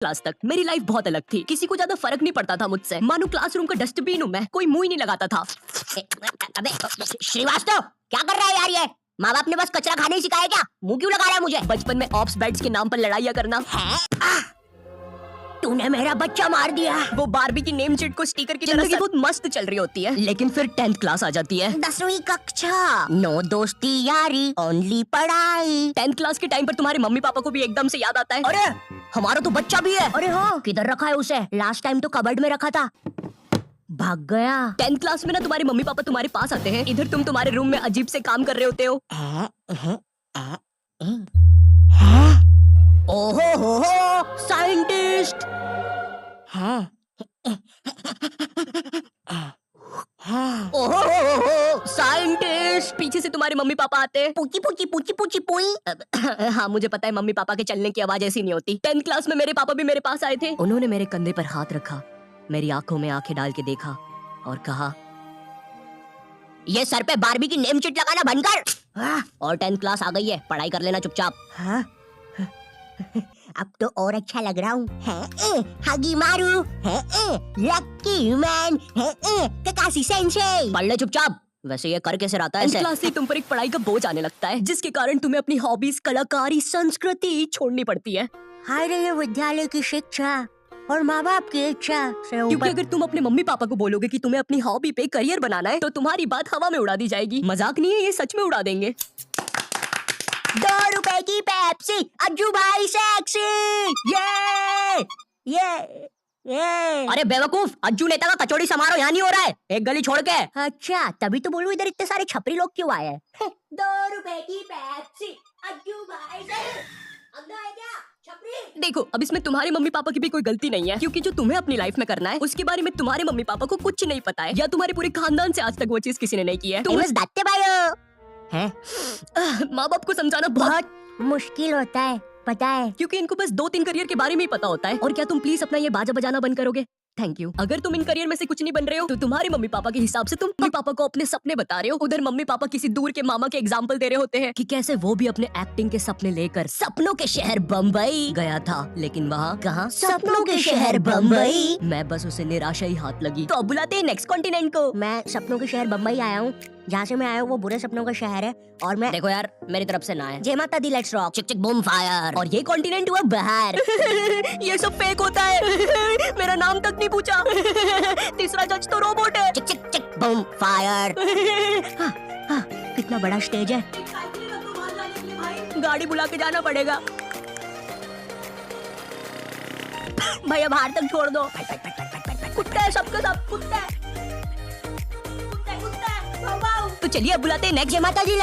Class तक मेरी life बहुत अलग थी। किसी को ज्यादा फर्क नहीं पड़ता था मुझसे। मानो क्लासरूम का डस्टबिन हूँ मैं, कोई मुंह ही नहीं लगाता था। अबे श्रीवास्तव, क्या कर रहा है यार ये? माँ बाप ने बस कचरा खाने ही सिखाया क्या? मुंह क्यों लगा रहा है मुझे? बचपन में ऑप्स बेड्स के नाम पर लड़ाइयाँ करना। तूने मेरा बच्चा मार दिया। वो बारबी की नेम शीट को स्टिकर की तरह बहुत मस्त चल रही होती है, लेकिन फिर 10th क्लास आ जाती है। 10वीं कक्षा, नो दोस्ती यारी, ओनली पढ़ाई। 10th क्लास के टाइम पर तुम्हारे मम्मी पापा को भी एकदम से याद आता है, अरे हमारा तो बच्चा भी है। अरे हाँ, किधर रखा है उसे? लास्ट टाइम तो कबर्ड में रखा था, भाग गया। 10th क्लास में ना तुम्हारे मम्मी पापा तुम्हारे पास आते हैं, इधर तुम तुम्हारे रूम में अजीब से काम कर रहे होते हो। ओहो हो, साइंटिस्ट। ओहो हो, साइंटिस्ट। पीछे से तुम्हारे मम्मी पापा आते हैं। पूची पूची पूची पूची पुई। हाँ मुझे पता है, मम्मी पापा के चलने की आवाज ऐसी नहीं होती। 10th क्लास में मेरे पापा भी मेरे पास आए थे। उन्होंने मेरे कंधे पर हाथ रखा, मेरी आंखों में आंखें डाल के देखा और कहा, ये सर पे बारबी की नेम शीट लगाना बंद कर। और 10th क्लास आ गई है, पढ़ाई कर लेना चुपचाप। हाँ? अब तो और अच्छा लग रहा हूँ। हगी मारू, लकी मैन, ककासी सेंसेई। पढ़ ले चुपचाप। वैसे ये कर कैसे रहता है? 10th क्लास से तुम पर एक पढ़ाई का बोझ आने लगता है, जिसके कारण तुम्हें अपनी हॉबीज, कलाकारी, संस्कृति छोड़नी पड़ती है। हाय रे विद्यालय की शिक्षा और माँ बाप की इच्छा से क्योंकि ऊपर। अगर तुम अपने मम्मी पापा को बोलोगे कि तुम्हें अपनी हॉबी पे करियर बनाना है, तो तुम्हारी बात हवा में उड़ा दी जाएगी। मजाक नहीं है, ये सच में उड़ा देंगे। 2 रुपए की पेप्सी, अज्जू भाई सेक्सी। ये। अरे बेवकूफ, अज्जू नेता का कचौड़ी समारोह यहाँ नहीं हो रहा है, एक गली छोड़ के। अच्छा, तभी तो बोलूं इधर इतने सारे छपरी लोग क्यों आए हैं। 2 रुपए की पेप्सी, अज्जू भाई सेक्सी। अंधा है क्या छपरी? देखो, अब इसमें तुम्हारे मम्मी पापा की भी कोई गलती नहीं है, क्योंकि जो तुम्हें अपनी लाइफ में करना है उसके बारे में तुम्हारे मम्मी पापा को कुछ नहीं पता है, या तुम्हारे पूरे खानदान से आज तक वो चीज किसी ने नहीं की है। बस दाते भाई हैं? माँ बाप को समझाना बहुत मुश्किल होता है, पता है। क्योंकि इनको बस 2-3 करियर के बारे में ही पता होता है। और क्या तुम प्लीज अपना ये बाजा बजाना बंद करोगे? Thank you. अगर तुम इन करियर में से कुछ नहीं बन रहे हो, तो तुम्हारे मम्मी पापा के हिसाब से तुम मम्मी पापा को अपने सपने बता रहे हो। उधर मम्मी पापा किसी दूर के मामा के एग्जाम्पल दे रहे होते हैं कि कैसे वो भी अपने एक्टिंग के सपने लेकर सपनों के शहर बम्बई गया था, लेकिन वहाँ कहाँ सपनों के शहर बम्बई। मैं बस उसे निराशा ही हाथ लगी। तो अब बुलाते हैं नेक्स्ट कॉन्टिनेंट को। मैं सपनों के शहर बम्बई आया हूँ। जहाँ से मैं आया हूँ वो बुरे सपनों का शहर है। और मैं देखो यार, मेरी तरफ से ना है। जय माता दी, लेट्स रॉक, चिक चिक बूम फायर। और ये कॉन्टिनेंट हुआ बाहर। ये सब फेक होता है। मेरा नाम तक नहीं पूछा। तीसरा जज तो रोबोट है। चिक चिक चिक बूम फायर। कितना बड़ा स्टेज है। गाड़ी बुला के जाना पड़ेगा। भैया बाहर तक छोड़ दो। कुत्ता है, सबके सब कुत्ता है। तो चलिए अब बुलाते हैं नेक्स्ट। जय माता दी,